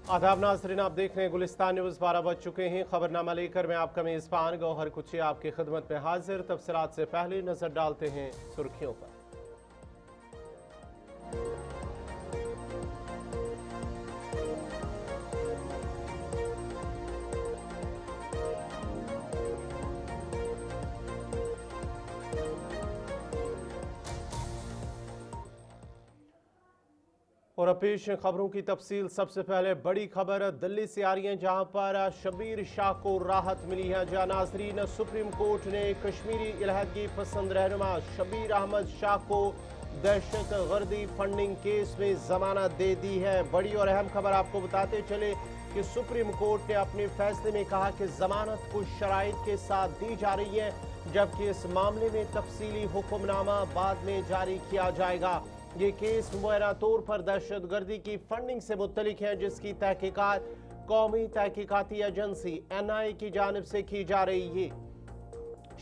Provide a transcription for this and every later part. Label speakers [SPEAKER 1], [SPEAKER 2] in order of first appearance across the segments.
[SPEAKER 1] आदाब नाज़रीन, आप देख रहे हैं गुलिस्तान न्यूज़। 12 बज चुके हैं। खबरनामा लेकर मैं आपका मेज़बान गौहर कुची आपकी खिदमत में हाजिर। तफसीलात से पहले नजर डालते हैं सुर्खियों पर। और अब पेश खबरों की तफसील। सबसे पहले बड़ी खबर दिल्ली से आ रही है, जहां पर शबीर शाह को राहत मिली है। जहां नाजरीन, सुप्रीम कोर्ट ने कश्मीरी इलाहदगी पसंद रहनुमा शबीर अहमद शाह को दहशत गर्दी फंडिंग केस में जमानत दे दी है। बड़ी और अहम खबर आपको बताते चले कि सुप्रीम कोर्ट ने अपने फैसले में कहा कि जमानत कुछ शराइत के साथ दी जा रही है, जबकि इस मामले में तफसीली हुक्मनामा बाद में जारी किया जाएगा। ये केस मुबैना तौर पर दहशत गर्दी की फंडिंग से मुत्तलिक है, जिसकी तहकीकात कौमी तहकीकाती एजेंसी NIA की जानिब से की जा रही है।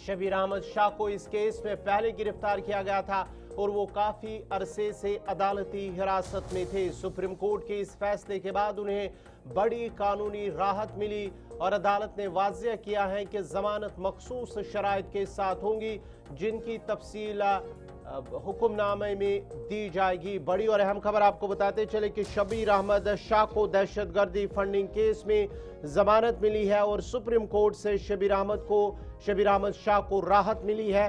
[SPEAKER 1] शबीर अहमद शाह को इस केस में पहले गिरफ्तार किया गया था और वो काफी अरसे से अदालती हिरासत में थे। सुप्रीम कोर्ट के इस फैसले के बाद उन्हें बड़ी कानूनी राहत मिली और अदालत ने वाज़ेह किया है कि जमानत मखसूस शराइत के साथ होंगी, जिनकी तफसील हुक्मनामे में दी जाएगी। बड़ी और अहम खबर आपको बताते चले कि शबीर अहमद शाह को दहशतगर्दी फंडिंग केस में जमानत मिली है और सुप्रीम कोर्ट से शबीर अहमद शाह को राहत मिली है।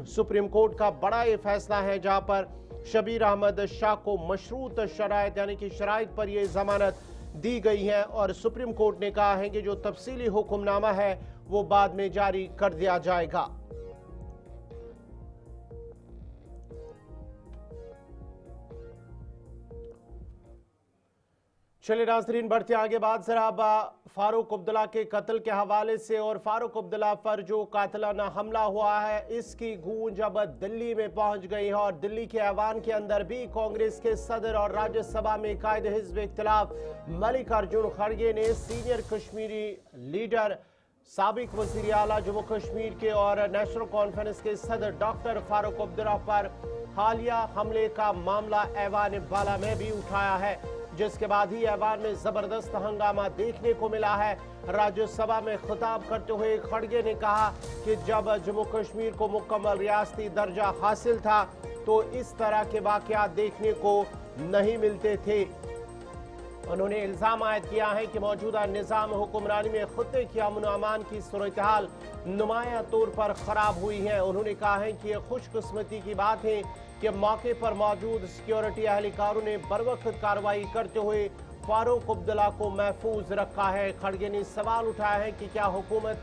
[SPEAKER 1] सुप्रीम कोर्ट का बड़ा ये फैसला है, जहां पर शबीर अहमद शाह को मशरूत शराइत यानी कि शराइत पर यह जमानत दी गई है और सुप्रीम कोर्ट ने कहा है कि जो तफसीली हुक्मनामा है वो बाद में जारी कर दिया जाएगा। चलिए नाज़रीन, बढ़ते आगे। बात जरा फारूक अब्दुल्ला के कत्ल के हवाले से और फारूक अब्दुल्ला पर जो कातिलाना हमला हुआ है, इसकी गूंज अब दिल्ली में पहुंच गई है और दिल्ली के ऐवान के अंदर भी कांग्रेस के सदर और राज्यसभा में कायदे हिज़्ब इख्तिलाफ मल्लिकार्जुन खड़गे ने सीनियर कश्मीरी लीडर, साबिक वज़ीर आला जम्मू कश्मीर के और नेशनल कॉन्फ्रेंस के सदर डॉक्टर फारूक अब्दुल्ला पर हालिया हमले का मामला ऐवान बाला में भी उठाया है, जिसके बाद ही ऐवान में जबरदस्त हंगामा देखने को मिला है। राज्यसभा में खिताब करते हुए खड़गे ने कहा कि जब जम्मू कश्मीर को मुकम्मल रियासती दर्जा हासिल था तो इस तरह के वाकयात देखने को नहीं मिलते थे। उन्होंने इल्जाम आयद किया है कि मौजूदा निजाम हुक्मरानी में खुदे की अमन अमान की सूरत हाल नुमाया तौर पर खराब हुई है। उन्होंने कहा है कि यह खुशकिस्मती की बात है कि मौके पर मौजूद सिक्योरिटी एहलकारों ने बरवक्त कार्रवाई करते हुए फारूक अब्दुल्ला को महफूज रखा है। खड़गे ने सवाल उठाया है कि क्या हुकूमत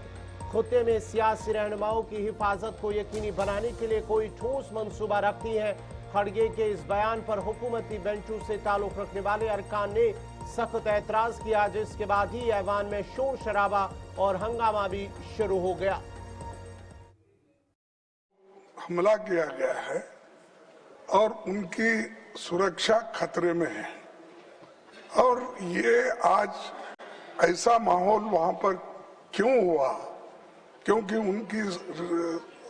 [SPEAKER 1] खुदे में सियासी रहनुमाओं की हिफाजत को यकीनी बनाने के लिए कोई ठोस मंसूबा रखती है। खड़गे के इस बयान पर हुकूमती बेंचों से ताल्लुक रखने वाले अरकान ने सख्त एतराज किया, जिसके बाद ही ऐवान में शोर शराबा और हंगामा भी शुरू हो गया।
[SPEAKER 2] हमला किया गया है और उनकी सुरक्षा खतरे में है और ये आज ऐसा माहौल वहां पर क्यों हुआ, क्योंकि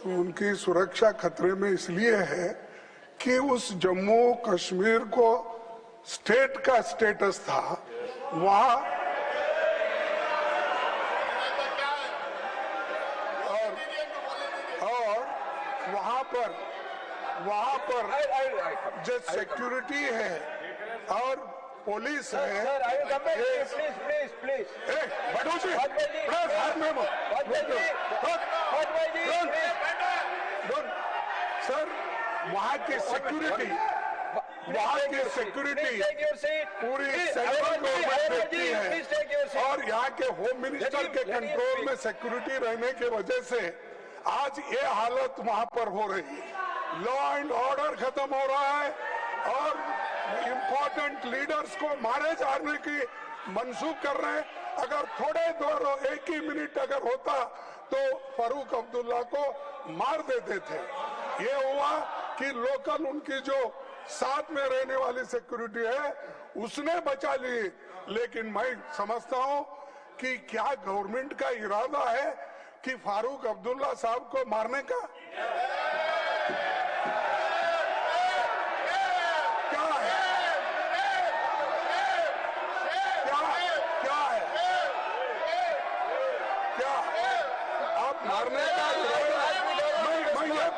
[SPEAKER 2] उनकी सुरक्षा खतरे में इसलिए है कि उस जम्मू कश्मीर को स्टेट का स्टेटस था वहां और वहां पर जो सिक्योरिटी है और पुलिस है। सर, वहां की सिक्योरिटी पूरी सेंट्रल गवर्नमेंट देखती है और यहाँ के होम मिनिस्टर के कंट्रोल में सिक्योरिटी रहने की वजह से आज ये हालत वहां पर हो रही है। लॉ एंड ऑर्डर खत्म हो रहा है और इम्पोर्टेंट लीडर्स को मारे जाने की मंसूख कर रहे हैं। अगर थोड़े देर एक ही मिनट अगर होता तो फारूक अब्दुल्ला को मार देते थे। ये हुआ कि लोकल उनकी जो साथ में रहने वाली सिक्योरिटी है उसने बचा ली, लेकिन मैं समझता हूं कि क्या गवर्नमेंट का इरादा है कि फारूक अब्दुल्ला साहब को मारने का? क्या है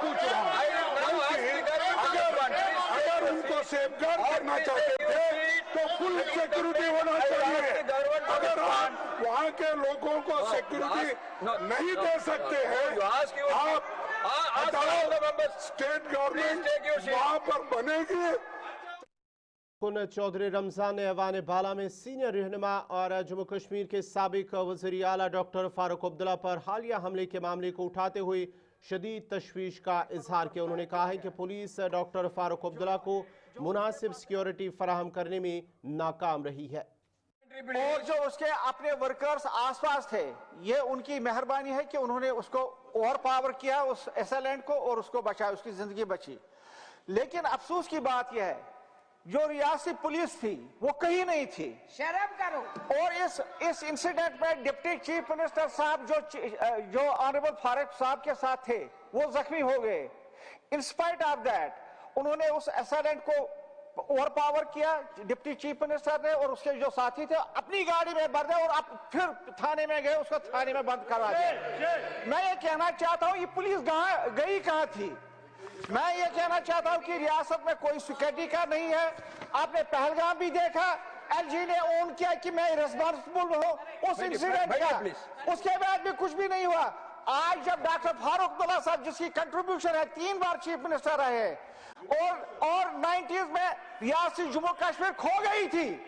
[SPEAKER 2] पूछ रहा हूँ, अगर उनको सेफगार्ड करना चाहते थे तो फुल सिक्योरिटी होना चाहिए। अगर आप वहाँ के लोगों को सिक्योरिटी नहीं दे सकते हैं, आप स्टेट गवर्नमेंट वहाँ पर बनेगी।
[SPEAKER 1] कुन चौधरी रमजान ने ऐवान बाला में सीनियर रहनुमा और जम्मू कश्मीर के साबिक वज़ीर आला डॉक्टर फारूक अब्दुल्ला पर हालिया हमले के मामले को उठाते हुए शदीद तशवीश का इजहार किया। उन्होंने कहा है कि पुलिस डॉक्टर फारूक अब्दुल्ला को मुनासिब सिक्योरिटी फराहम करने में नाकाम रही है
[SPEAKER 3] और जो उसके अपने वर्कर्स आसपास थे, ये उनकी मेहरबानी है कि उन्होंने उसको ओवर पावर किया, उस एसएलएंड को, और उसको बचाया, उसकी जिंदगी बची। लेकिन अफसोस की बात यह है, जो रियासती पुलिस थी वो कहीं नहीं थी।
[SPEAKER 4] शर्म करो।
[SPEAKER 3] और इस इंसिडेंट में डिप्टी चीफ मिनिस्टर साहब जो ऑनरेबल फारूक साहब के साथ थे वो जख्मी हो गए। इन स्पाइट ऑफ दैट उन्होंने उस एसएलएंड को ओवर पावर किया डिप्टी चीफ मिनिस्टर ने, और उसके जो साथी थे अपनी गाड़ी में भर दे और अब फिर थाने में गए, उसको थाने में बंद करवा दिया। मैं ये कहना चाहता हूँ, ये पुलिस गई कहाँ थी? मैं ये कहना चाहता हूँ कि रियासत में कोई सिक्योरिटी का नहीं है। आपने पहलगाम भी देखा, एलजी ने ओन किया कि मैं रिस्पॉन्सिबल हूँ उस इंसिडेंट का, उसके बाद भी कुछ भी नहीं हुआ। आज जब डॉक्टर फारूक अब्दुल्ला साहब, जिसकी कंट्रीब्यूशन है, 3 बार चीफ मिनिस्टर रहे, और 90s में रियासत जम्मू कश्मीर खो गई थी,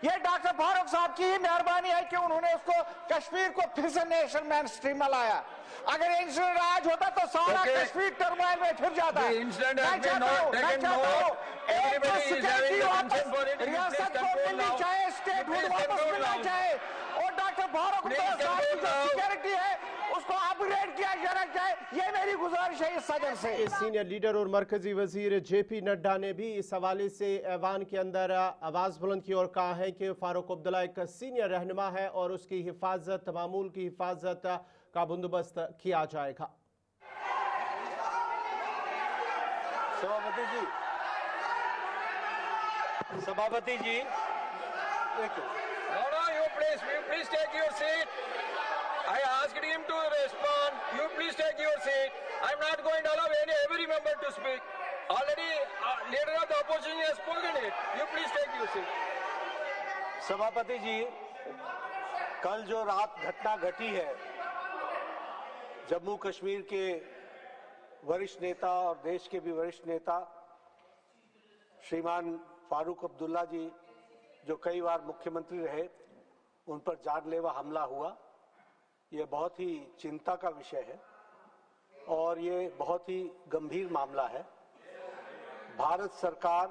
[SPEAKER 3] ये डॉक्टर फारूक साहब की ही मेहरबानी है कि उन्होंने उसको कश्मीर को फिर से नेशनल मेन स्ट्रीम में लाया। अगर इंसिडेंट आज होता तो सारा कश्मीर टर्मोइल में फिर जाता है। मैं चाहता हूँ एक तो सिक्योरिटी वापस रियासत को मिलनी चाहिए, स्टेटहुड वापस मिलना चाहिए, और डॉक्टर फारूक साहब की जो सिक्योरिटी है उसको अपग्रेड किया जाना चाहिए। ये मेरी गुजारिश है इस सदन से।
[SPEAKER 1] सीनियर लीडर और मरकजी वजीर जेपी नड्डा ने भी इस हवाले से ऐवान के अंदर आवाज बुलंद की और कहा है कि फारूक अब्दुल्ला एक सीनियर रहनुमा है और उसकी हिफाजत, मामूल की हिफाजत का बंदोबस्त किया जाएगा।
[SPEAKER 5] सभापति जी,
[SPEAKER 6] please take your seat. I asked him to respond. You please take your seat. I'm not going to allow every member to speak. Already, leader of the opposition has spoken it. You please take your seat.
[SPEAKER 5] सभापति जी, कल जो रात घटना घटी है, जम्मू कश्मीर के वरिष्ठ नेता और देश के भी वरिष्ठ नेता श्रीमान फारूक अब्दुल्ला जी, जो कई बार मुख्यमंत्री रहे, उन पर जानलेवा हमला हुआ। ये बहुत ही चिंता का विषय है और ये बहुत ही गंभीर मामला है। भारत सरकार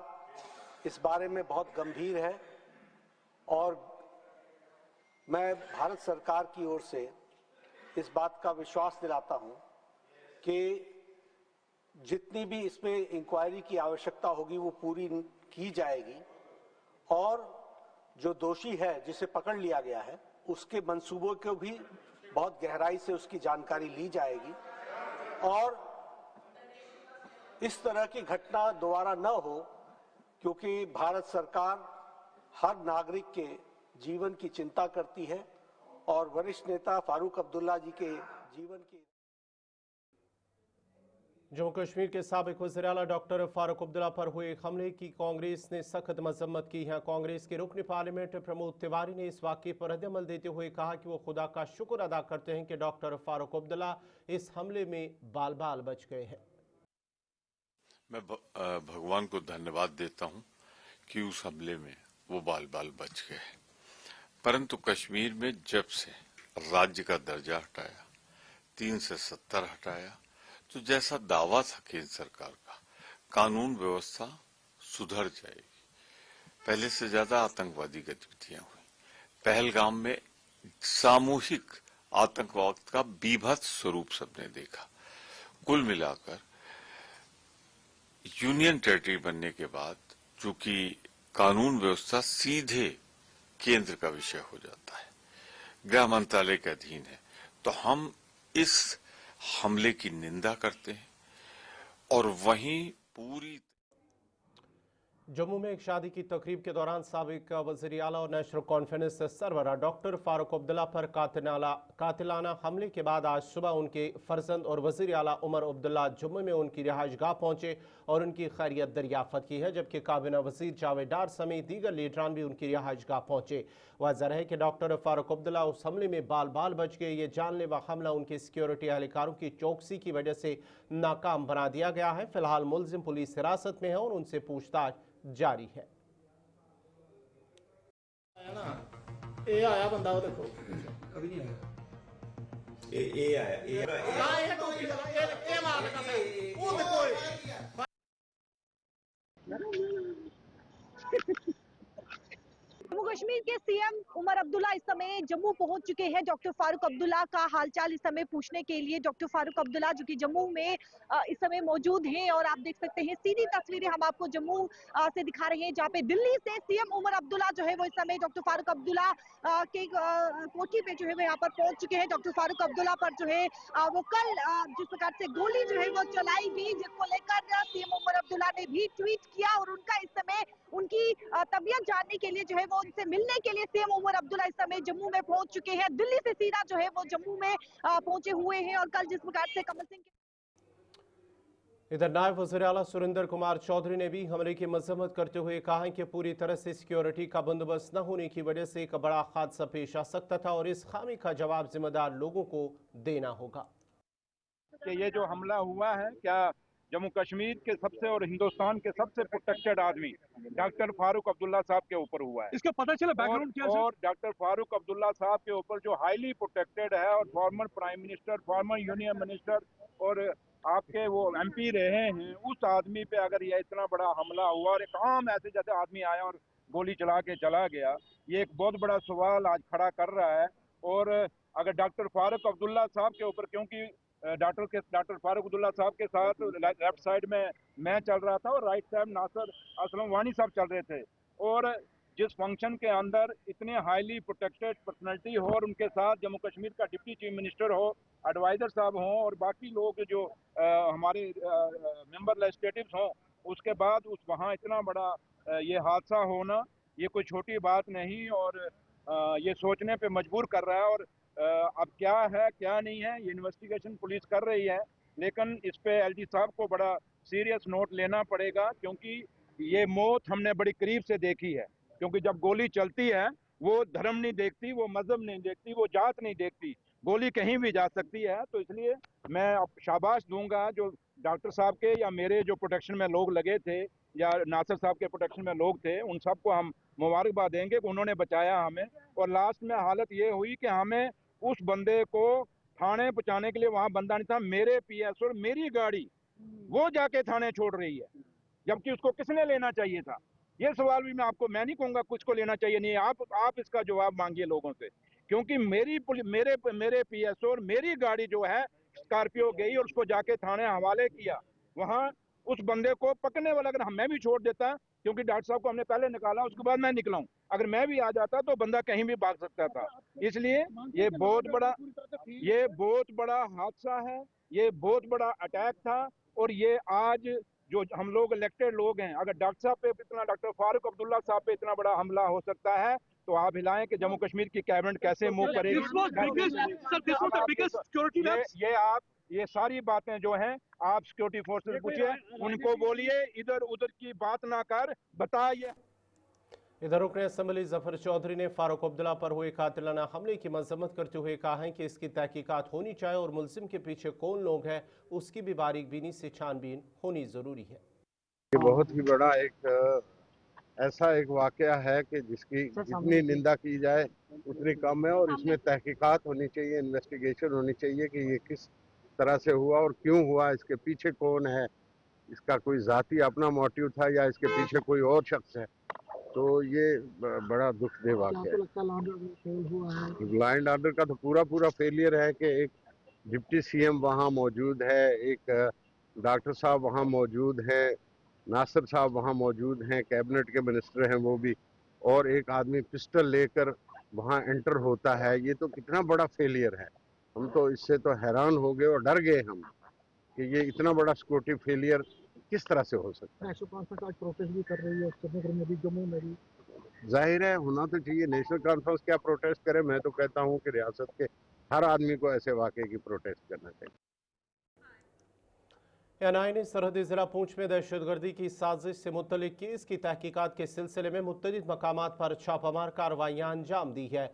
[SPEAKER 5] इस बारे में बहुत गंभीर है और मैं भारत सरकार की ओर से इस बात का विश्वास दिलाता हूं कि जितनी भी इसमें इंक्वायरी की आवश्यकता होगी वो पूरी की जाएगी और जो दोषी है, जिसे पकड़ लिया गया है, उसके मंसूबों को भी बहुत गहराई से उसकी जानकारी ली जाएगी और इस तरह की घटना दोबारा न हो, क्योंकि भारत सरकार हर नागरिक के जीवन की चिंता करती है और वरिष्ठ नेता फारूक अब्दुल्ला जी के जीवन की।
[SPEAKER 1] जम्मू कश्मीर के साबिक वज़ीर आला डॉक्टर फारूक अब्दुल्ला पर हुए हमले की कांग्रेस ने सख्त मजम्मत की है। कांग्रेस के रुकन पार्लियामेंट प्रमोद तिवारी ने इस वाक़े पर रद्द-ए-अमल देते हुए कहा कि वो खुदा का शुक्र अदा करते हैं कि डॉक्टर फारूक अब्दुल्ला इस हमले में बाल बाल बच गए हैं।
[SPEAKER 7] मैं भगवान को धन्यवाद देता हूं कि उस हमले में वो बाल बाल बच गए, परंतु कश्मीर में जब से राज्य का दर्जा हटाया, 3 से 70 हटाया, तो जैसा दावा था केंद्र सरकार का, कानून व्यवस्था सुधर जाएगी। पहले से ज्यादा आतंकवादी गतिविधियां हुई। पहलगाम में सामूहिक आतंकवाद का बीभत्स स्वरूप सबने देखा। कुल मिलाकर यूनियन टेरिटरी बनने के बाद चूंकि कानून व्यवस्था सीधे केंद्र का विषय हो जाता है, गृह मंत्रालय के अधीन है, तो हम इस हमले की निंदा करते हैं और वहीं पूरी
[SPEAKER 1] जम्मू में एक शादी की तकरीब के दौरान साबिक वज़ीर आला और नेशनल कॉन्फ्रेंस सरबराह डॉक्टर फारूक अब्दुल्ला पर कातिलाना हमले के बाद आज सुबह उनके फर्जंद और वज़ीर आला उमर अब्दुल्ला जम्मू में उनकी रिहाइशगाह पहुंचे और उनकी खैरियत दरियाफत की है, जबकि काबीना वज़ीर जावेद डार समेत दीगर लीडरान भी उनकी रिहाइशगाह पहुंचे। वाज़ेह है कि डॉक्टर फारूक अब्दुल्ला उस हमले में बाल बाल बच गए। ये जानलेवा हमला उनके सिक्योरिटी एहलकारों की चौकसी की वजह से नाकाम बना दिया गया है। फिलहाल मुलजिम पुलिस हिरासत में है और उनसे पूछताछ जारी है।
[SPEAKER 4] ये आया बंदा, वो देखो
[SPEAKER 8] अभी नहीं आया। ये आया,
[SPEAKER 4] ये टोपी वाला, ये मार लगा है, वो देखो
[SPEAKER 9] जम्मू कश्मीर के सीएम उमर अब्दुल्ला इस समय जम्मू पहुंच चुके हैं। डॉक्टर फारूक अब्दुल्ला का हालचाल इस समय पूछने के लिए डॉक्टर फारूक अब्दुल्ला जो कि जम्मू में इस समय मौजूद हैं, और आप देख सकते हैं सीधी तस्वीरें हम आपको जम्मू से दिखा रहे हैं, जहां पे दिल्ली से सीएम उमर अब्दुल्ला जो है वो इस समय डॉक्टर फारूक अब्दुल्ला के कोठी पे जो है वो यहाँ पर पहुंच चुके हैं। डॉक्टर फारूक अब्दुल्ला पर जो है वो कल जिस प्रकार से गोली जो है वो चलाई गई, जिसको लेकर सीएम उमर अब्दुल्ला ने भी ट्वीट किया और उनका इस समय उनकी तबीयत जानने के लिए जो है वो उनसे मिलने के लिए सीएम उमर अब्दुल्ला इस समय जम्मू में पहुंच चुके हैं। दिल्ली से सीधा जो है वो जम्मू में पहुंचे हुए हैं, और कल जिस प्रकार से कमल सिंह
[SPEAKER 1] इधर नायब वज़ीर आला सुरेंद्र कुमार चौधरी ने भी हमले की मजम्मत करते हुए कहा है कि पूरी तरह से सिक्योरिटी का बंदोबस्त न होने की वजह से एक बड़ा हादसा पेश आ सकता था और इस खामी का जवाब जिम्मेदार लोगों को देना होगा।
[SPEAKER 10] कि ये जो हमला हुआ है, क्या जम्मू कश्मीर के सबसे और हिंदुस्तान के सबसे प्रोटेक्टेड आदमी डॉक्टर फारूक अब्दुल्ला साहब के ऊपर हुआ है।
[SPEAKER 11] इसका पता चला बैकग्राउंड क्या है?
[SPEAKER 10] और डॉक्टर फारूक अब्दुल्ला साहब के ऊपर जो हाईली प्रोटेक्टेड है और former prime minister, former union minister और आपके वो एमपी रहे हैं, उस आदमी पे अगर ये इतना बड़ा हमला हुआ और एक आम ऐसे जैसे आदमी आया और गोली चला के चला गया, ये एक बहुत बड़ा सवाल आज खड़ा कर रहा है। और अगर डॉक्टर फारूक अब्दुल्ला साहब के ऊपर, क्योंकि डॉक्टर फारूक अब्दुल्ला साहब के साथ लेफ्ट साइड में मैं चल रहा था और राइट साइड नासिर असलम वानी साहब चल रहे थे, और जिस फंक्शन के अंदर इतने हाईली प्रोटेक्टेड पर्सनैलिटी हो और उनके साथ जम्मू कश्मीर का डिप्टी चीफ मिनिस्टर हो, एडवाइजर साहब हों और बाकी लोग जो हमारे मेंबर लेजिस्लेटिव्स हों, उसके बाद उस वहाँ इतना बड़ा ये हादसा होना ये कोई छोटी बात नहीं, और ये सोचने पे मजबूर कर रहा है। और अब क्या है क्या नहीं है ये इन्वेस्टिगेशन पुलिस कर रही है, लेकिन इस पे एलजी साहब को बड़ा सीरियस नोट लेना पड़ेगा, क्योंकि ये मौत हमने बड़ी करीब से देखी है। क्योंकि जब गोली चलती है वो धर्म नहीं देखती, वो मजहब नहीं देखती, वो जात नहीं देखती, गोली कहीं भी जा सकती है। तो इसलिए मैं अब शाबाश दूंगा जो डॉक्टर साहब के या मेरे जो प्रोटेक्शन में लोग लगे थे या नासिर साहब के प्रोटेक्शन में लोग थे, उन सबको हम मुबारकबाद देंगे कि उन्होंने बचाया हमें। और लास्ट में हालत ये हुई कि हमें उस बंदे को थाने पहुंचाने के लिए वहां बंदा नहीं था, मेरे पीएस और मेरी गाड़ी वो जाके थाने छोड़ रही है, जबकि उसको किसने लेना चाहिए था। ये सवाल भी मैं नहीं कहूंगा कुछ को लेना चाहिए नहीं, आप इसका जवाब मांगिए लोगों से, क्योंकि मेरे पीएस और मेरी गाड़ी जो है स्कॉर्पियो गई और उसको जाके थाने हवाले किया। वहां उस बंदे को पकड़ने वाला अगर मैं भी छोड़ देता, क्योंकि डॉक्टर साहब को हमने पहले निकाला उसके बाद मैं निकला हूं, अगर मैं भी आ जाता तो बंदा कहीं भी भाग सकता था। इसलिए ये बहुत बड़ा हादसा है, ये बहुत बड़ा अटैक था। और ये आज जो हम लोग इलेक्टेड लोग हैं, अगर डॉक्टर साहब पे इतना, डॉक्टर फारूक अब्दुल्ला साहब पे इतना बड़ा हमला हो सकता है, तो आप हिलाएं कि जम्मू कश्मीर की कैबिनेट कैसे मूव करेगी। ये सारी बातें जो हैं आप सिक्योरिटी फोर्सेस पूछिए, उनको बोलिए इधर उधर की बात ना कर, बताइए।
[SPEAKER 1] इधर रुकन असम्बली जफर चौधरी ने फारूक अब्दुल्ला पर हुए कातिलाना हमले की मजम्मत करते हुए कहा है कि इसकी तहकीकात होनी चाहिए और मुलजिम के पीछे कौन लोग हैं उसकी भी बारीकबीनी से छानबीन होनी जरूरी है।
[SPEAKER 12] ये बहुत ही बड़ा ऐसा एक वाकया है कि जिसकी जितनी निंदा की जाए उतनी कम है, और इसमें तहकीकात होनी चाहिए, इन्वेस्टिगेशन होनी चाहिए कि ये किस तरह से हुआ और क्यों हुआ, इसके पीछे कौन है, इसका कोई जाती अपना मोटिव था या इसके पीछे कोई और शख्स है। तो ये बड़ा दुखदेह वाकया है। लॉ एंड ऑर्डर का तो पूरा फेलियर है कि एक डिप्टी सीएम वहाँ मौजूद है, एक डॉक्टर साहब वहाँ मौजूद है, नासिर साहब वहाँ मौजूद हैं, कैबिनेट के मिनिस्टर हैं वो भी, और एक आदमी पिस्टल लेकर वहाँ एंटर होता है। ये तो कितना बड़ा फेलियर है। हम तो इससे तो हैरान हो गए और डर गए हम कि ये इतना बड़ा सिक्योरिटी फेलियर किस तरह से हो सकता है?
[SPEAKER 11] नेशनल कॉन्फ्रेंस आज प्रोटेस्ट भी कर रही है श्रीनगर में भी, जम्मू में भी।
[SPEAKER 12] जाहिर है होना तो चाहिए। नेशनल कॉन्फ्रेंस क्या प्रोटेस्ट करे? मैं तो कहता हूँ कि रियासत के हर आदमी को ऐसे वाक़े की प्रोटेस्ट करना चाहिए।
[SPEAKER 1] एनआई ने सरहदी जिला पूंछ में दहशतगर्दी की साजिश से मुतल्लिक केस की तहकीकात के सिलसिले में मुख्तलिफ मकामात पर छापामार कार्रवाइयां अंजाम दी है।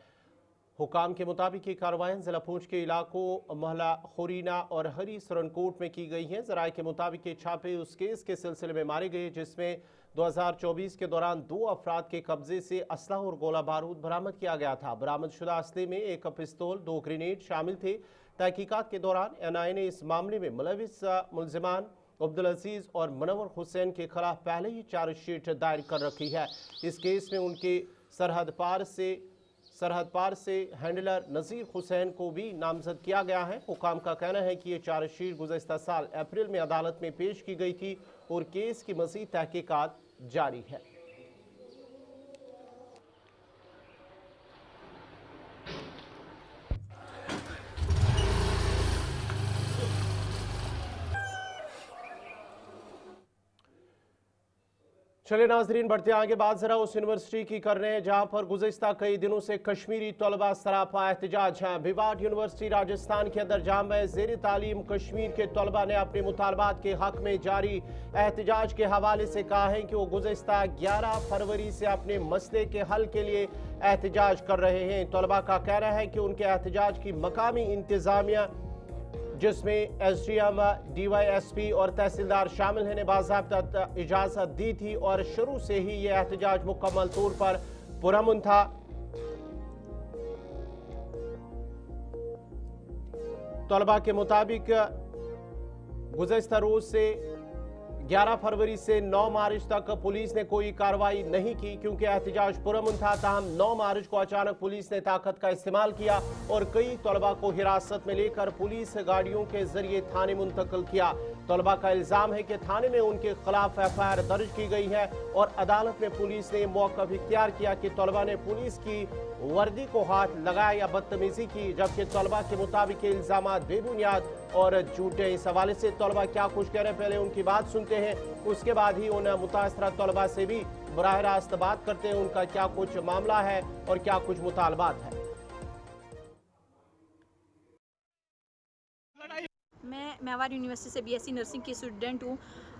[SPEAKER 1] हुकाम के मुताबिक ये कार्रवाइयां जिला पूंछ के इलाकों महला खुरीना और हरी सरनकोट में की गई हैं। जराये के मुताबिक ये छापे उस केस के सिलसिले में मारे गए जिसमें 2024 के दौरान 2 अफराद के कब्जे से असला और गोला बारूद बरामद किया गया था। बरामदशुदा असले में एक पिस्तौल, 2 ग्रेनेड शामिल थे। तहकीकात के दौरान एनआई ने इस मामले में मुलविस मुलजिमान अब्दुल अजीज और मनवर हुसैन के खिलाफ पहले ही चार्जशीट दायर कर रखी है। इस केस में उनके सरहद पार से हैंडलर नज़ीर हुसैन को भी नामजद किया गया है। हुकाम का कहना है कि ये चार्जशीट गुज़श्ता साल अप्रैल में अदालत में पेश की गई थी और केस की मज़ीद तहकीकात जारी है। चले नाजरीन, बढ़ते आगे बात जरा उस यूनिवर्सिटी की कर रहे हैं जहां पर गुज़श्ता कई दिनों से कश्मीरी तलबा सरापा एहतजाज हैं। भिवाड़ यूनिवर्सिटी राजस्थान के अंदर जाम में ज़ेर तालीम कश्मीर के तलबा ने अपने मुतालबात के हक में जारी एहतजाज के हवाले से कहा है कि वो गुज़श्ता 11 फरवरी से अपने मसले के हल के लिए एहतजाज कर रहे हैं। तलबा का कहना है कि उनके एहतजाज की मकामी इंतजामिया जिसमें एसडीएम, डीवाईएसपी और तहसीलदार शामिल हैं ने बाज़ाब्ता इजाज़त दी थी और शुरू से ही ये एहतजाज मुकम्मल तौर पर पुरअमन था। तलबा के मुताबिक गुज़श्ता रोज से 11 फरवरी से 9 मार्च तक पुलिस ने कोई कार्रवाई नहीं की क्योंकि एहतजाज पुरअमन था। ताहम 9 मार्च को अचानक पुलिस ने ताकत का इस्तेमाल किया और कई तलबा को हिरासत में लेकर पुलिस गाड़ियों के जरिए थाने मुंतकिल किया। तलबा का इल्जाम है कि थाने में उनके खिलाफ एफआईआर दर्ज की गई है और अदालत में पुलिस ने मौक़िफ़ इख्तियार किया कि तलबा ने पुलिस की वर्दी को हाथ लगाया या बदतमीजी की, जबकि तलबा के मुताबिक इल्जाम बेबुनियाद और झूठे। इस हवाले से तलबा क्या कुछ कह रहे हैं, पहले उनकी बात सुनते हैं, उसके बाद ही उन मुतासरा तलबा से भी बराह रास्त बात करते हैं उनका क्या कुछ मामला है और क्या कुछ मुतालबात है।
[SPEAKER 13] मैं मेवाड़ यूनिवर्सिटी से बीएससी नर्सिंग की स्टूडेंट हूँ।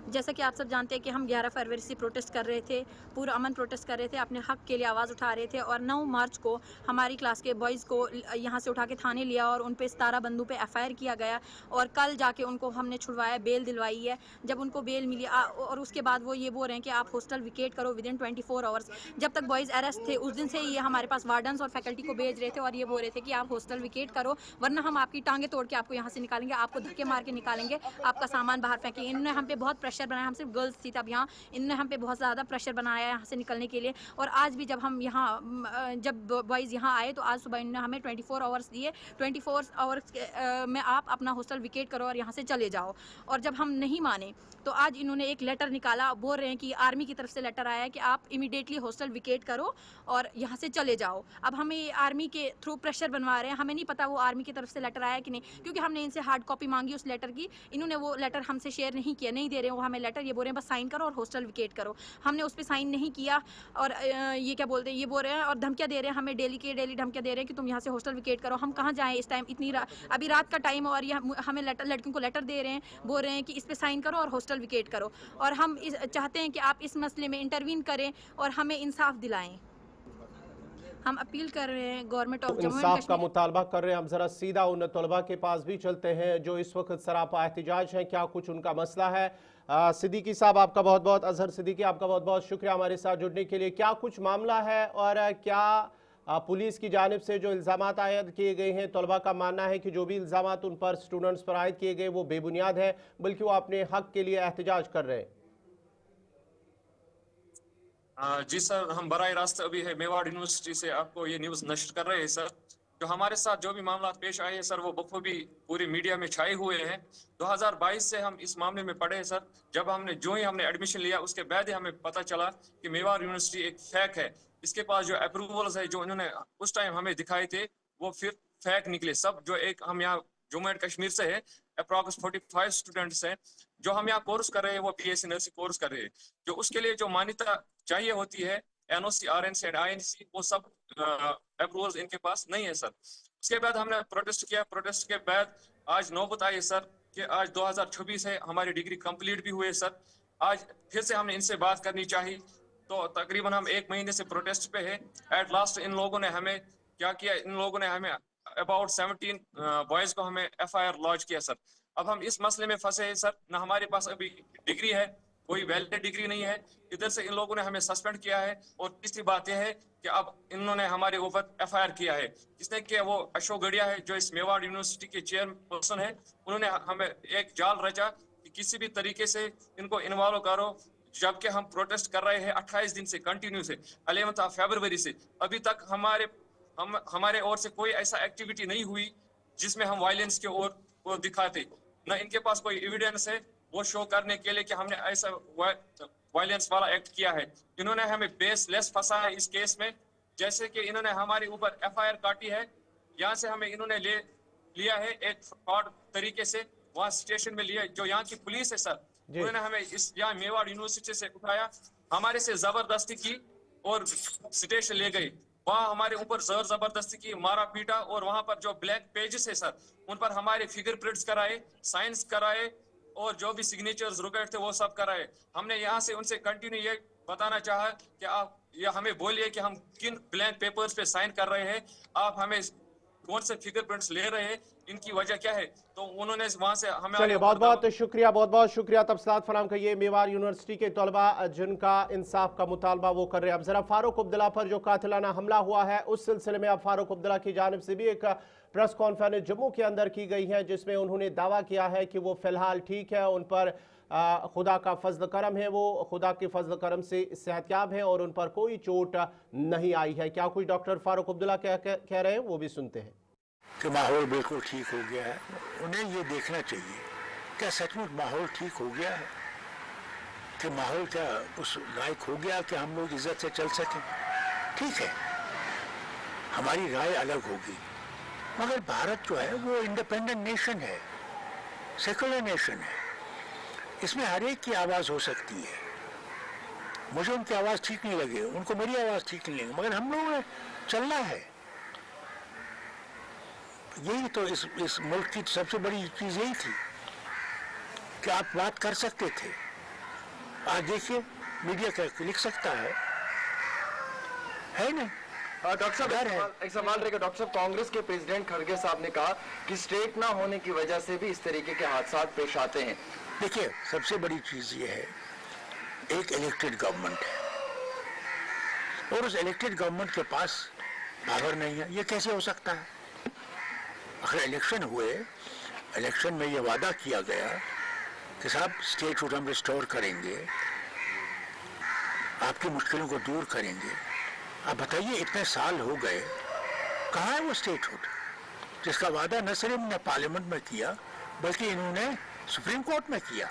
[SPEAKER 13] जैसा कि आप सब जानते हैं कि हम 11 फरवरी से प्रोटेस्ट कर रहे थे, पूरा अमन प्रोटेस्ट कर रहे थे, अपने हक के लिए आवाज़ उठा रहे थे और 9 मार्च को हमारी क्लास के बॉयज़ को यहाँ से उठा के थाने लिया और उन पे 17 बंदों पे एफआईआर किया गया और कल जाके उनको हमने छुड़वाया, बेल दिलवाई है। जब उनको बेल मिली और उसके बाद वो ये बोल रहे हैं कि आप हॉस्टल विकेट करो विदिन 24 आवर्स। जब तक बॉयज़ अरेस्ट थे उस दिन से ये हमारे पास वार्डन्स और फैकल्टी को भेज रहे थे और ये बोल रहे थे कि आप हॉस्टल विकेट करो वरना हम आपकी टांगे तोड़ के आपको यहाँ से निकालेंगे, आपको धक्के मार के निकालेंगे, आपका सामान बाहर फेंकेंगे। इन्होंने हम पे बहुत प्रेशर बनाया, हम सिर्फ गर्ल्स थी तब यहाँ, इन्होंने हम पे बहुत ज़्यादा प्रेशर बनाया यहाँ से निकलने के लिए। और आज भी जब हम यहाँ जब बॉयज़ यहाँ आए तो आज सुबह इन्होंने हमें 24 आवर्स दिए, 24 आवर्स में आप अपना हॉस्टल विकेट करो और यहाँ से चले जाओ। और जब हम नहीं माने तो आज इन्होंने एक लेटर निकाला, बोल रहे हैं कि आर्मी की तरफ से लेटर आया है कि आप इमीडिएटली हॉस्टल विकेट करो और यहाँ से चले जाओ। अब हमें आर्मी के थ्रू प्रेशर बनवा रहे हैं, हमें नहीं पता वो आर्मी की तरफ से लेटर आया कि नहीं, क्योंकि हमने इनसे हार्ड कॉपी मांगी उस लेटर की, इन्होंने वो लेटर हमसे शेयर नहीं किया, नहीं दे रहे वो हमें लेटर, ये बोल रहे हैं बस साइन करो और हॉस्टल विकेट करो। हमने उस पर साइन नहीं किया और ये क्या बोलते हैं, ये बोल रहे हैं और धमकियाँ दे रहे हैं हमें, डेली की डेली धमकियाँ दे रहे हैं कि तुम यहाँ से हॉस्टल विकेट करो। हम कहाँ जाएँ इस टाइम, इतनी अभी रात का टाइम और ये हमें लड़कियों को लेटर दे रहे हैं, बोल रहे हैं कि इस पर साइन करो और हॉस्टल विकेट करो। और हम चाहते हैं कि आप इस मसले में इंटरवीन करें और हमें इंसाफ दिलाएं। हम अपील कर रहे हैं गवर्नमेंट ऑफ जम्मू एंड
[SPEAKER 1] इंसाफ का
[SPEAKER 13] कश्मीर।
[SPEAKER 1] मुतालबा कर रहे हैं। हम जरा सीधा उन तलबा के पास भी चलते हैं जो इस वक्त सरापा एहतजाज है, क्या कुछ उनका मसला है। सिद्दीकी साहब आपका बहुत बहुत, अजहर सिद्दीकी आपका बहुत बहुत शुक्रिया हमारे साथ जुड़ने के लिए। क्या कुछ मामला है और क्या पुलिस की जानिब से जो इल्ज़ामात आयद किए गए हैं, तलबा का मानना है कि जो भी इल्ज़ामात उन पर स्टूडेंट्स पर आयद किए गए वो बेबुनियाद है, बल्कि वो अपने हक के लिए एहतजाज कर रहे हैं।
[SPEAKER 14] जी सर, हम बराह रास्त अभी है मेवाड़ यूनिवर्सिटी से आपको ये न्यूज़ नशर कर रहे हैं सर। जो हमारे साथ जो भी मामला पेश आए हैं सर वो बखूबी पूरी मीडिया में छाए हुए हैं। 2022 से हम इस मामले में पढ़े हैं सर। जब हमने जो ही हमने एडमिशन लिया उसके बाद ही हमें पता चला कि मेवाड़ यूनिवर्सिटी एक फेक है। इसके पास जो अप्रूवल्स है जो इन्होंने उस टाइम हमें दिखाए थे वो फिर फेक निकले सब। जो एक हम यहाँ जम्मू एंड कश्मीर से है, अप्रॉक्स 45 स्टूडेंट्स हैं जो हम यहाँ कोर्स कर रहे हैं वो बीएससी नर्सिंग कोर्स कर रहे हैं, जो उसके लिए जो मान्यता चाहिए होती है एनओसी, आरएनसी एंड आईएनसी, वो सब अप्रूवल्स इनके पास नहीं है सर। उसके बाद हमने प्रोटेस्ट किया। प्रोटेस्ट के बाद आज नौबत आई सर कि आज 2026 है, हमारी डिग्री कंप्लीट भी हुए सर। आज फिर से हमने इनसे बात करनी चाहिए, तो तकरीबन हम 1 महीने से प्रोटेस्ट पे है। एट लास्ट इन लोगों ने हमें क्या किया, इन लोगों ने हमें अबाउट 17 बॉयज को हमें एफआईआर लॉन्च किया सर। अब हम इस मसले में फंसे हैं सर, ना हमारे पास अभी डिग्री है, कोई वैलिड डिग्री नहीं है, इधर से इन लोगों ने हमें सस्पेंड किया है। और तीसरी बात यह है कि अब इन्होंने हमारे ऊपर एफआईआर किया है, जिसने किया वो अशोक गढ़िया है, जो इस मेवाड़ यूनिवर्सिटी के चेयरपर्सन है। उन्होंने हमें एक जाल रचा कि किसी भी तरीके से इनको इन्वॉल्व करो, जबकि हम प्रोटेस्ट कर रहे हैं 28 दिन से कंटिन्यू से, 11 फरवरी से अभी तक हमारे ओर से कोई ऐसा एक्टिविटी नहीं हुई जिसमें हम वायलेंस के ओर वो दिखाते। न इनके पास कोई एविडेंस है वो शो करने के लिए कि हमने ऐसा वायलेंस वाला एक्ट किया है। इन्होंने हमें बेसलेस फंसा है इस केस में, जैसे कि इन्होंने हमारे ऊपर एफआईआर काटी है, यहाँ से हमें इन्होंने लिया है एक फ्रॉड तरीके से, वहाँ स्टेशन में लिया, जो यहाँ की पुलिस है सर, उन्होंने हमें इस यहाँ मेवाड़ यूनिवर्सिटी से उठाया, हमारे से जबरदस्ती की और स्टेशन ले गई। वहाँ हमारे ऊपर जबरदस्ती की, मारा पीटा, और वहाँ पर जो ब्लैक पेजेस है सर, उन पर हमारे फिंगरप्रिंट्स कराए, साइंस कराए, और जो भी सिग्नेचर्स रिकॉर्ड थे वो सब कराए। हमने यहाँ से उनसे कंटिन्यू ये बताना चाहा कि आप ये हमें बोलिए कि हम किन ब्लैंक पेपर्स पे साइन कर रहे हैं, आप हमें कौन से फिंगरप्रिंट्स ले रहे हैं, इनकी वजह क्या है। तो उन्होंने वहां से हमें
[SPEAKER 1] चलिए बहुत बहुत शुक्रिया तफसीलात फराम करिए। मेवाड़ यूनिवर्सिटी के तलबा जिनका इंसाफ का मुतालबा वो कर रहे हैं। अब जरा फारूक अब्दुल्ला पर जो कातिलाना हमला हुआ है उस सिलसिले में अब फारूक अब्दुल्ला की जानिब से भी एक प्रेस कॉन्फ्रेंस जम्मू के अंदर की गई है, जिसमें उन्होंने दावा किया है कि वो फिलहाल ठीक है, उन पर खुदा का फजल करम है, वो खुदा के फजल करम से सेहतयाब है और उन पर कोई चोट नहीं आई है। क्या कुछ डॉक्टर फारूक अब्दुल्ला कह रहे हैं वो भी सुनते हैं।
[SPEAKER 15] कि माहौल बिल्कुल ठीक हो गया है, उन्हें ये देखना चाहिए क्या सचमुच माहौल ठीक हो गया है, कि माहौल क्या उस लायक हो गया कि हम लोग इज्जत से चल सकें। ठीक है, हमारी राय अलग होगी, मगर भारत जो है वो इंडिपेंडेंट नेशन है, सेकुलर नेशन है, इसमें हर एक की आवाज़ हो सकती है। मुझे उनकी आवाज़ ठीक नहीं लगी, उनको मेरी आवाज़ ठीक नहीं लगी, मगर हम लोगों ने चलना है। यही तो इस मुल्क की सबसे बड़ी चीज़ यही थी कि आप बात कर सकते थे। आज देखिए मीडिया क्या लिख सकता है नहीं।
[SPEAKER 16] डॉक्टर साहब एक सवाल रहेगा। डॉक्टर साहब, कांग्रेस के प्रेसिडेंट खड़गे साहब ने कहा कि स्टेट ना होने की वजह से भी इस तरीके के हादसा पेश आते हैं।
[SPEAKER 15] देखिए, सबसे बड़ी चीज ये है, एक इलेक्टेड गवर्नमेंट है और उस इलेक्टेड गवर्नमेंट के पास पावर नहीं है। ये कैसे हो सकता है? अगर इलेक्शन हुए, इलेक्शन में ये वादा किया गया कि साहब स्टेटहुड हम रिस्टोर करेंगे, आपकी मुश्किलों को दूर करेंगे। आप बताइए, इतने साल हो गए, कहाँ है वो स्टेटहुड जिसका वादा न सिर्फ इन्होंने पार्लियामेंट में किया बल्कि इन्होंने सुप्रीम कोर्ट में किया।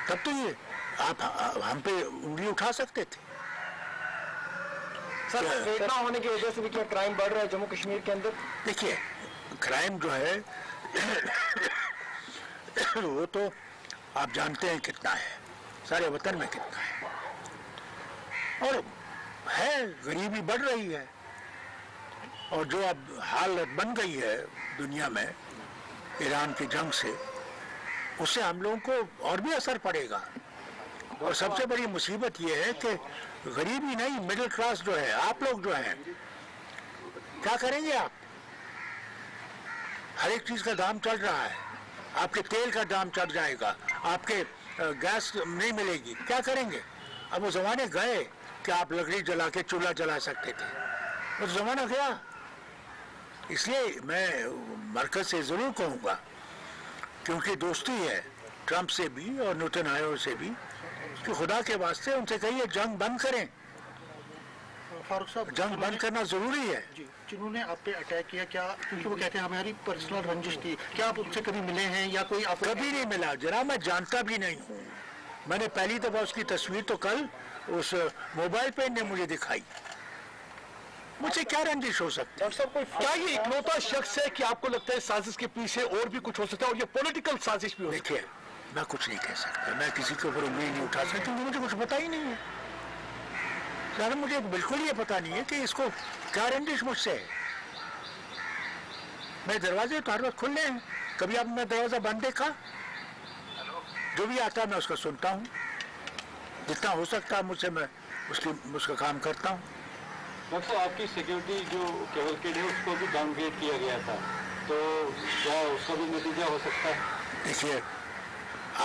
[SPEAKER 15] तब तो ये आप हम पे उंगली उठा सकते थे।
[SPEAKER 16] सर, स्टेट ना होने की वजह से भी क्या क्राइम बढ़ रहा है जम्मू कश्मीर के अंदर?
[SPEAKER 15] देखिए, क्राइम जो है वो तो आप जानते हैं कितना है, सारे वतन में कितना है, और है गरीबी बढ़ रही है, और जो अब हालत बन गई है दुनिया में ईरान की जंग से, उससे हम लोगों को और भी असर पड़ेगा। और सबसे बड़ी मुसीबत ये है कि गरीबी नहीं, मिडिल क्लास जो है, आप लोग जो हैं, क्या करेंगे आप? हर एक चीज का दाम चढ़ रहा है, आपके तेल का दाम चढ़ जाएगा, आपके गैस नहीं मिलेगी, क्या करेंगे? अब वो जमाने गए कि आप लकड़ी जला के चूल्हा जला सकते थे, वो जमाना गया। इसलिए मैं मरकज से जरूर कहूँगा, क्योंकि दोस्ती है ट्रंप से भी और नेतन्याहू से भी, कि खुदा के वास्ते उनसे कहिए जंग बंद करें।
[SPEAKER 11] फारूक साहब,
[SPEAKER 15] जंग बंद करना जरूरी है।
[SPEAKER 11] जी, जिन्होंने आप पे अटैक किया, क्या क्योंकि वो कहते हैं हमारी पर्सनल रंजिश थी, क्या आप उनसे कभी मिले हैं या कोई आप?
[SPEAKER 15] कभी नहीं मिला, जरा मैं जानता भी नहीं हूँ। मैंने पहली दफा उसकी तस्वीर तो कल उस मोबाइल पे ने मुझे दिखाई, मुझसे क्या रंजिश हो सकती है?
[SPEAKER 11] डॉक्टर साहब, क्या ये इकलौता शख्स है कि आपको लगता है साजिश के पीछे और भी कुछ हो सकता है और ये पॉलिटिकल साजिश भी हो सकती है?
[SPEAKER 15] देखिए, मैं कुछ नहीं कह सकता, मैं किसी के ऊपर उंगली नहीं उठा सकता क्योंकि मुझे कुछ पता ही नहीं है। सर, मुझे बिल्कुल ये पता नहीं है कि इसको क्या रंजिश मुझसे है। मेरे दरवाजे तो हर वक्त खुले हैं, कभी आपने दरवाजा बंद देखा? जो भी आता है मैं उसका सुनता हूँ, जितना हो सकता है मुझसे मैं उसका काम करता हूँ।
[SPEAKER 17] डॉक्टर, आपकी सिक्योरिटी जो कैवलकेड है उसको भी डाउनग्रेड किया गया था, तो क्या उसका भी नतीजा हो सकता है?
[SPEAKER 15] देखिए,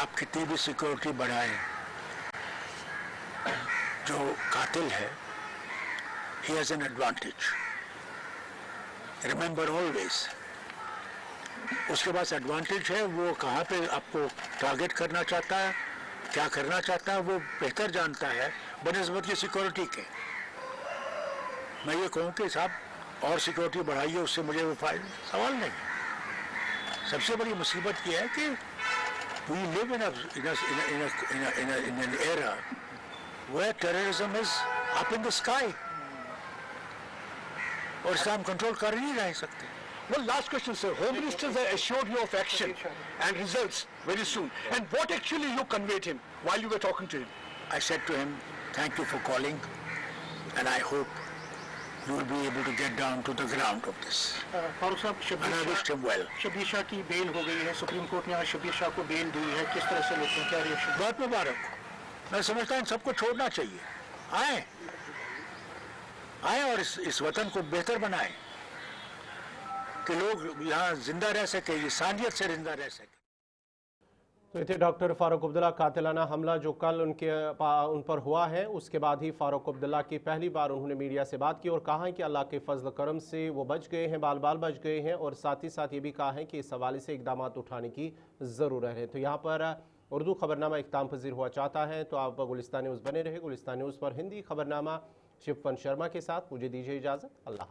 [SPEAKER 15] आप कितनी भी सिक्योरिटी बढ़ाएं, जो कातिल है he has an advantage. Remember always. उसके पास एडवांटेज है, वो कहाँ पे आपको टारगेट करना चाहता है, क्या करना चाहता है, वो बेहतर जानता है बनिस्बत की सिक्योरिटी के। मैं ये कहूँ कि साहब और सिक्योरिटी बढ़ाइए, उससे मुझे वो फायदा सवाल नहीं। सबसे बड़ी मुसीबत ये है कि we live in an era where terrorism is up in the sky और इसका हम कंट्रोल कर ही नहीं रह सकते।
[SPEAKER 11] Well, last question, sir. Home Minister has assured you of action and results very soon. And what actually you conveyed him while you were talking to him?
[SPEAKER 15] I said to him, thank you for calling, and I hope you will be able to get down to the ground of this.
[SPEAKER 11] Farooq साहब,
[SPEAKER 15] And I wished him well.
[SPEAKER 11] Shabbir Shah की bell हो गई है, supreme court ने आज शब्बीर शाह को bell दी है, किस तरह से लेते हैं, क्या रिएक्शन?
[SPEAKER 15] बहुत मुबारक हो। मैं समझता हूँ सबको छोड़ना चाहिए, आए और इस वतन को बेहतर बनाएं कि लोग यहाँ जिंदा रह सके, इंसानियत से जिंदा रह सके।
[SPEAKER 1] तो ये डॉक्टर फारूक अब्दुल्ला। कातिलाना हमला जो कल उन पर हुआ है, उसके बाद ही फारूक अब्दुल्ला की पहली बार उन्होंने मीडिया से बात की और कहा है कि अल्लाह के फजल करम से वो बच गए हैं, बाल बाल बच गए हैं, और साथ ही साथ ये भी कहा है कि इस हवाले से इकदाम उठाने की ज़रूरत है। तो यहाँ पर उर्दू खबरनामा इख्तिताम पजीर हुआ चाहता है, तो आप गुलिस्तान न्यूज़ बने रहे। गुलिस्तान न्यूज़ पर हिंदी खबरनामा शिवपन शर्मा के साथ मुझे दीजिए इजाज़त। अल्लाह।